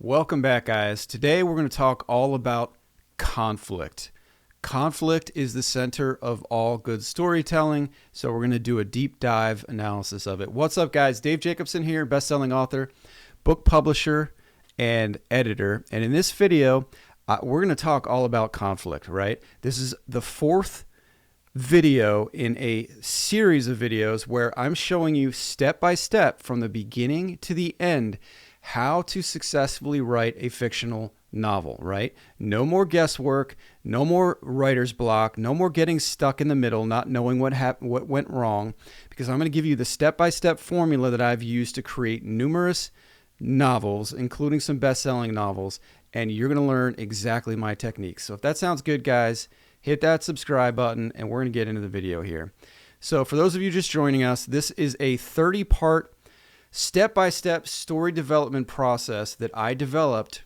Welcome back, guys. Today we're going to talk all about conflict. Conflict is the center of all good storytelling, so we're going to do a deep dive analysis of it. What's up, guys? Dave Jacobson here, best-selling author, book publisher, and editor. And in this video, we're going to talk all about conflict, right? This is the fourth video in a series of videos where I'm showing you step by step from the beginning to the end how to successfully write a fictional novel, right? No more guesswork, no more writer's block, no more getting stuck in the middle, not knowing what went wrong, because I'm going to give you the step-by-step formula that I've used to create numerous novels, including some best-selling novels, and you're going to learn exactly my techniques. So if that sounds good, guys, hit that subscribe button, and we're going to get into the video here. So for those of you just joining us, this is a 30-part step-by-step story development process that I developed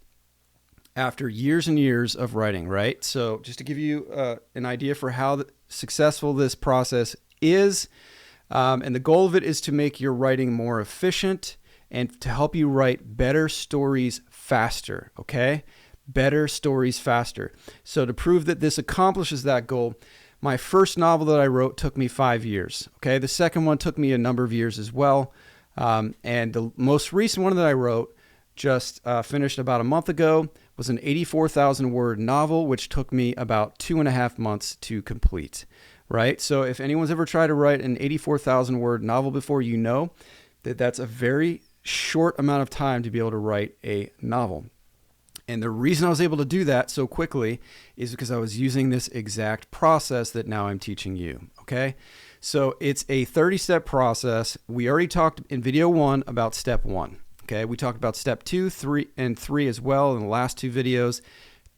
after years and years of writing, right? So just to give you an idea for how successful this process is, and the goal of it is to make your writing more efficient and to help you write better stories faster, okay? Better stories faster. So to prove that this accomplishes that goal, my first novel that I wrote took me 5 years, okay? The second one took me a number of years as well. And the most recent one that I wrote, just finished about a month ago, was an 84,000 word novel, which took me about 2.5 months to complete, right? So if anyone's ever tried to write an 84,000 word novel before, you know that that's a very short amount of time to be able to write a novel. And the reason I was able to do that so quickly is because I was using this exact process that now I'm teaching you, okay? So it's a 30-step process. We already talked in video 1 about step 1, okay? We talked about step 2, 3, and 3 as well in the last 2 videos.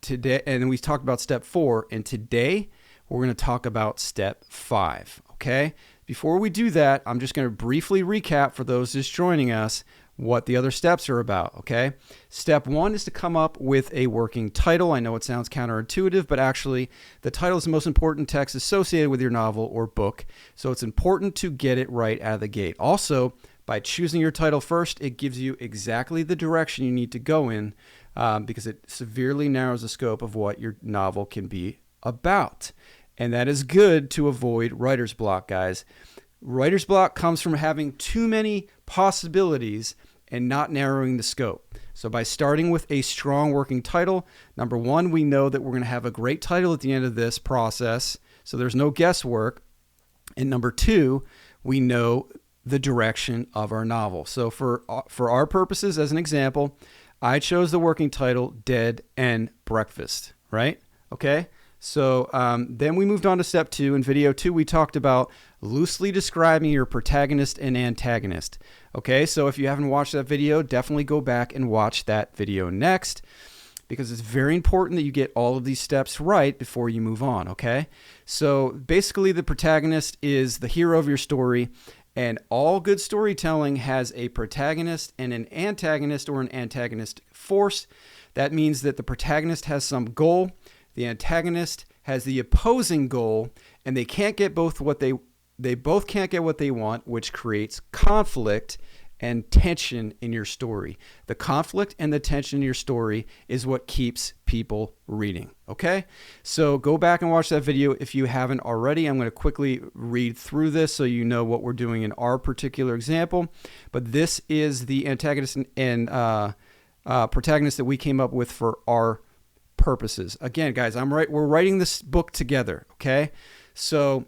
Today, and then we talked about step 4, and today we're going to talk about step 5, okay? Before we do that, I'm just going to briefly recap for those just joining us what the other steps are about, okay? Step 1 is to come up with a working title. I know it sounds counterintuitive, but actually the title is the most important text associated with your novel or book, so it's important to get it right out of the gate. Also, by choosing your title first, it gives you exactly the direction you need to go in because it severely narrows the scope of what your novel can be about. And that is good to avoid writer's block, guys. Writer's block comes from having too many possibilities and not narrowing the scope. So by starting with a strong working title, number 1, we know that we're going to have a great title at the end of this process, so there's no guesswork. And number 2, we know the direction of our novel. So for our purposes, as an example, I chose the working title, Dead and Breakfast, right? Okay? So then we moved on to step 2. In video 2, we talked about loosely describing your protagonist and antagonist. Okay, so if you haven't watched that video, definitely go back and watch that video next, because it's very important that you get all of these steps right before you move on, okay? So basically the protagonist is the hero of your story, and all good storytelling has a protagonist and an antagonist or an antagonist force. That means that the protagonist has some goal, the antagonist has the opposing goal, and they can't get both they both can't get what they want, which creates conflict and tension in your story. The conflict and the tension in your story is what keeps people reading, okay? So go back and watch that video if you haven't already. I'm going to quickly read through this so you know what we're doing in our particular example. But this is the antagonist and protagonist that we came up with for our purposes. Again, guys, we're writing this book together, okay? So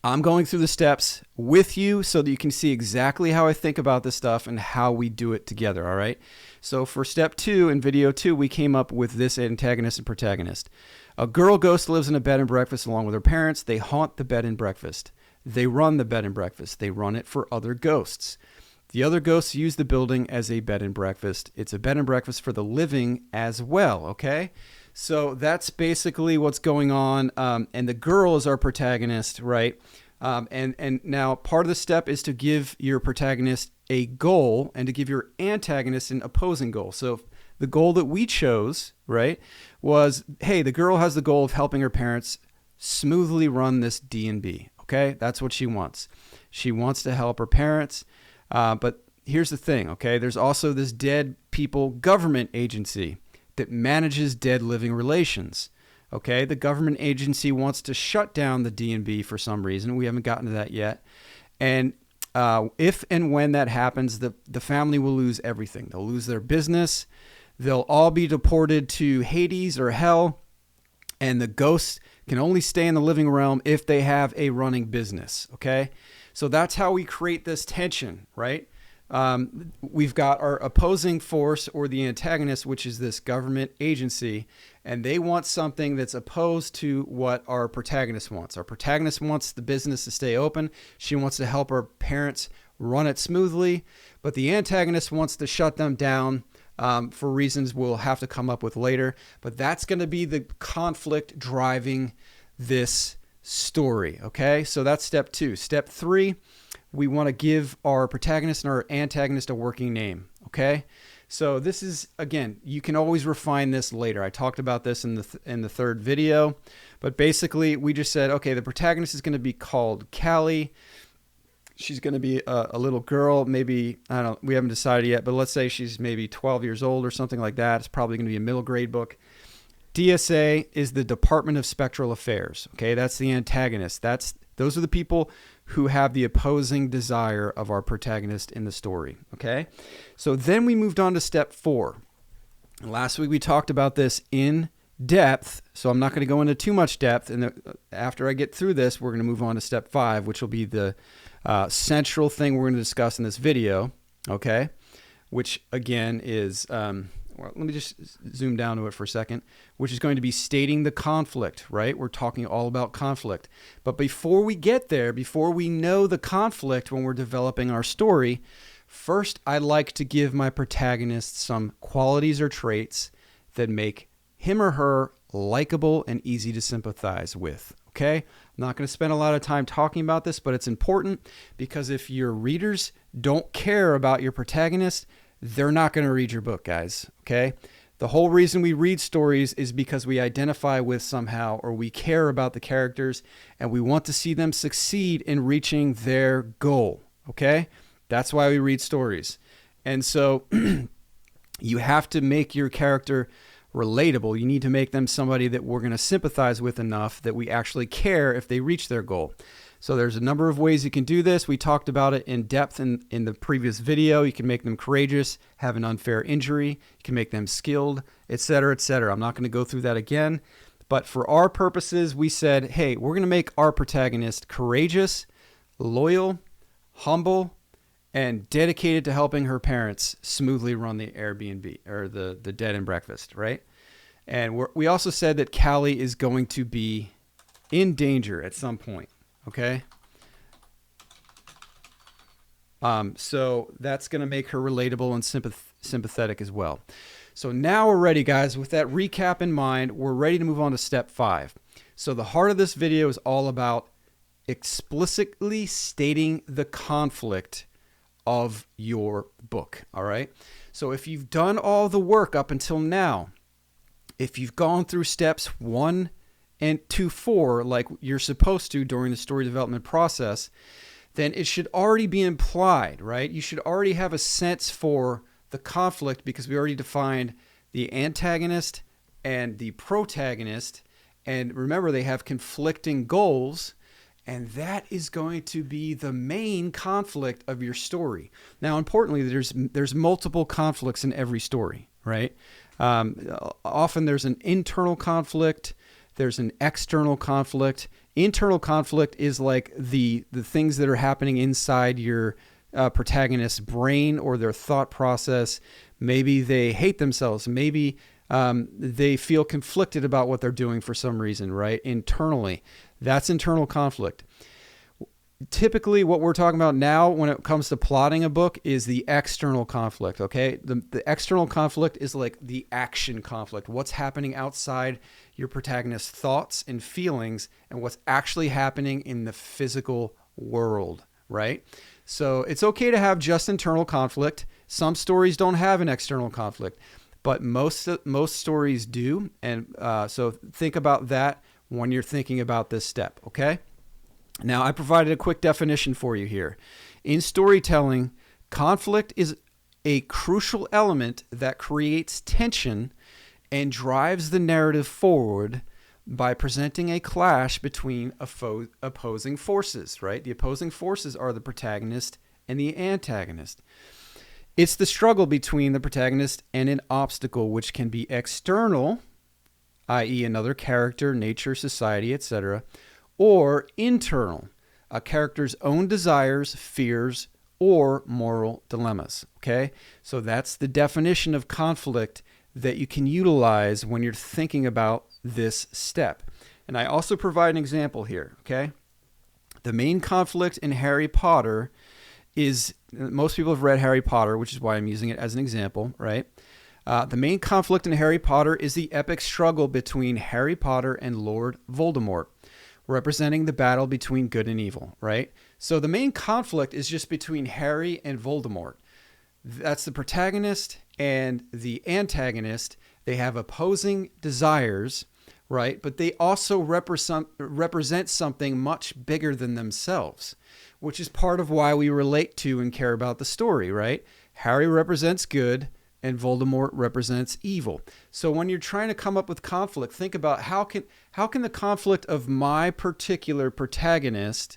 I'm going through the steps with you so that you can see exactly how I think about this stuff and how we do it together, all right? So for step 2, in video 2, we came up with this antagonist and protagonist. A girl ghost lives in a bed and breakfast along with her parents. They haunt the bed and breakfast. They run the bed and breakfast. They run it for other ghosts. The other ghosts use the building as a bed and breakfast. It's a bed and breakfast for the living as well, okay? So that's basically what's going on. And the girl is our protagonist, right? And now part of the step is to give your protagonist a goal and to give your antagonist an opposing goal. So the goal that we chose, right, was, hey, the girl has the goal of helping her parents smoothly run this D&B, okay? That's what she wants. She wants to help her parents. But here's the thing, okay? There's also this dead people government agency that manages dead living relations. Okay, the government agency wants to shut down the D&B for some reason. We haven't gotten to that yet. And if and when that happens, the family will lose everything. They'll lose their business. They'll all be deported to Hades or hell. And the ghosts can only stay in the living realm if they have a running business. Okay, so that's how we create this tension, right? We've got our opposing force, or the antagonist, which is this government agency, and they want something that's opposed to what our protagonist wants. Our protagonist wants the business to stay open. She wants to help her parents run it smoothly, but the antagonist wants to shut them down for reasons we'll have to come up with later. But that's going to be the conflict driving this story. Okay, so that's step 2. Step 3. We want to give our protagonist and our antagonist a working name, okay? So this is, again, you can always refine this later. I talked about this in the third video, but basically we just said, okay, the protagonist is going to be called Callie. She's going to be a little girl, maybe, I don't know, we haven't decided yet, but let's say she's maybe 12 years old or something like that. It's probably going to be a middle grade book. DSA is the Department of Spectral Affairs, okay? That's the antagonist. Those are the people who have the opposing desire of our protagonist in the story, okay? So then we moved on to step 4. Last week we talked about this in depth, so I'm not going to go into too much depth. And after I get through this, we're going to move on to step 5, which will be the central thing we're going to discuss in this video, okay? Which, again, is... well, let me just zoom down to it for a second, which is going to be stating the conflict, right? We're talking all about conflict. But before we get there, before we know the conflict when we're developing our story, first I like to give my protagonist some qualities or traits that make him or her likable and easy to sympathize with, okay? I'm not going to spend a lot of time talking about this, but it's important because if your readers don't care about your protagonist, they're not going to read your book, guys, okay? The whole reason we read stories is because we identify with somehow, or we care about the characters, and we want to see them succeed in reaching their goal, okay? That's why we read stories. And so you have to make your character relatable. You need to make them somebody that we're going to sympathize with enough that we actually care if they reach their goal. So there's a number of ways you can do this. We talked about it in depth in the previous video. You can make them courageous, have an unfair injury. You can make them skilled, etc., etc. I'm not going to go through that again. But for our purposes, we said, hey, we're going to make our protagonist courageous, loyal, humble, and dedicated to helping her parents smoothly run the Airbnb, or the bed and breakfast, right? And we also said that Callie is going to be in danger at some point. Okay. So that's going to make her relatable and sympathetic as well. So now we're ready, guys. With that recap in mind, we're ready to move on to step 5. So the heart of this video is all about explicitly stating the conflict of your book. All right. So if you've done all the work up until now, if you've gone through steps 1 and 2-4 like you're supposed to during the story development process, then it should already be implied, right? You should already have a sense for the conflict because we already defined the antagonist and the protagonist. And remember, they have conflicting goals, and that is going to be the main conflict of your story. Now, importantly, there's multiple conflicts in every story, right? Often there's an internal conflict. There's an external conflict. Internal conflict is like the things that are happening inside your protagonist's brain or their thought process. Maybe they hate themselves. Maybe they feel conflicted about what they're doing for some reason, right? Internally. That's internal conflict. Typically, what we're talking about now when it comes to plotting a book is the external conflict, okay? The external conflict is like the action conflict. What's happening outside your protagonist's thoughts and feelings and what's actually happening in the physical world, right? So it's okay to have just internal conflict. Some stories don't have an external conflict, but most stories do. And so think about that when you're thinking about this step, okay? Now, I provided a quick definition for you here. In storytelling, conflict is a crucial element that creates tension and drives the narrative forward by presenting a clash between opposing forces, right? The opposing forces are the protagonist and the antagonist. It's the struggle between the protagonist and an obstacle, which can be external, i.e. another character, nature, society, etc., or internal, a character's own desires, fears, or moral dilemmas, okay? So that's the definition of conflict that you can utilize when you're thinking about this step. And I also provide an example here, okay? The main conflict in Harry Potter is, most people have read Harry Potter, which is why I'm using it as an example, right? The main conflict in Harry Potter is the epic struggle between Harry Potter and Lord Voldemort, representing the battle between good and evil, right? So the main conflict is just between Harry and Voldemort. That's the protagonist and the antagonist. They have opposing desires, right? But they also represent something much bigger than themselves, which is part of why we relate to and care about the story, right? Harry represents good and Voldemort represents evil. So when you're trying to come up with conflict, think about how can the conflict of my particular protagonist,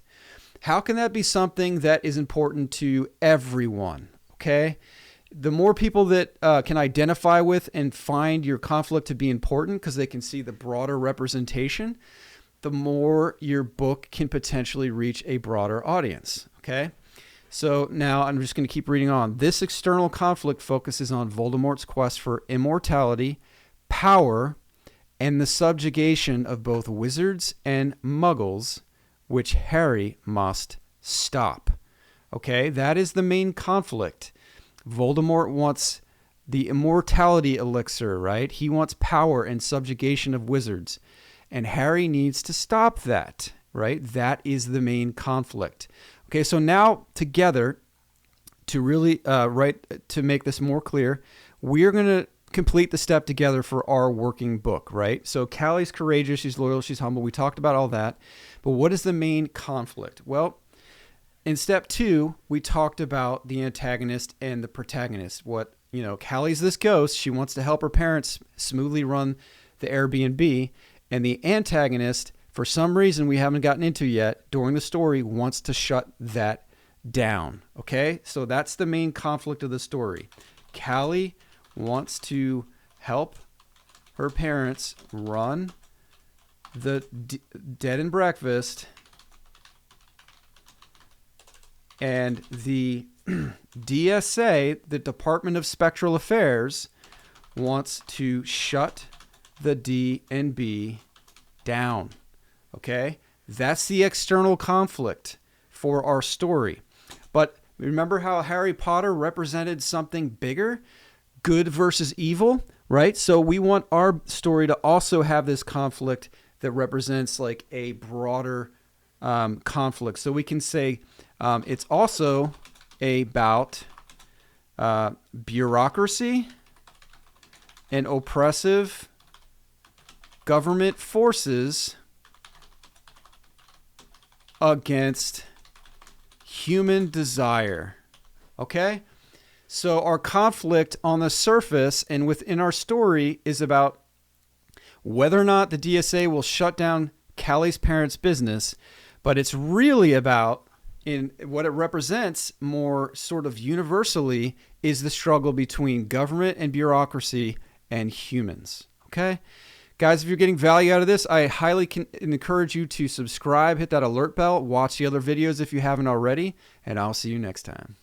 how can that be something that is important to everyone, okay? The more people that can identify with and find your conflict to be important because they can see the broader representation, the more your book can potentially reach a broader audience, okay? So now I'm just going to keep reading on. This external conflict focuses on Voldemort's quest for immortality, power, and the subjugation of both wizards and muggles, which Harry must stop. Okay, that is the main conflict. Voldemort wants the immortality elixir, right? He wants power and subjugation of wizards. And Harry needs to stop that, right? That is the main conflict. Okay, so now together, to really to make this more clear, we're going to complete the step together for our working book, right? So Callie's courageous, she's loyal, she's humble. We talked about all that. But what is the main conflict? Well, in step 2, we talked about the antagonist and the protagonist. Callie's this ghost. She wants to help her parents smoothly run the Airbnb. And the antagonist, for some reason we haven't gotten into yet during the story, wants to shut that down. Okay? So that's the main conflict of the story. Callie wants to help her parents run the bed and breakfast, and the DSA, the Department of Spectral Affairs, wants to shut the D&B down. Okay? That's the external conflict for our story. But remember how Harry Potter represented something bigger? Good versus evil, right? So we want our story to also have this conflict that represents like a broader conflict. So we can say it's also about bureaucracy and oppressive government forces against human desire. Okay? So our conflict on the surface and within our story is about whether or not the DSA will shut down Callie's parents' business, but it's really about, in what it represents more sort of universally, is the struggle between government and bureaucracy and humans. Okay? Guys, if you're getting value out of this, I highly encourage you to subscribe, hit that alert bell, watch the other videos if you haven't already, and I'll see you next time.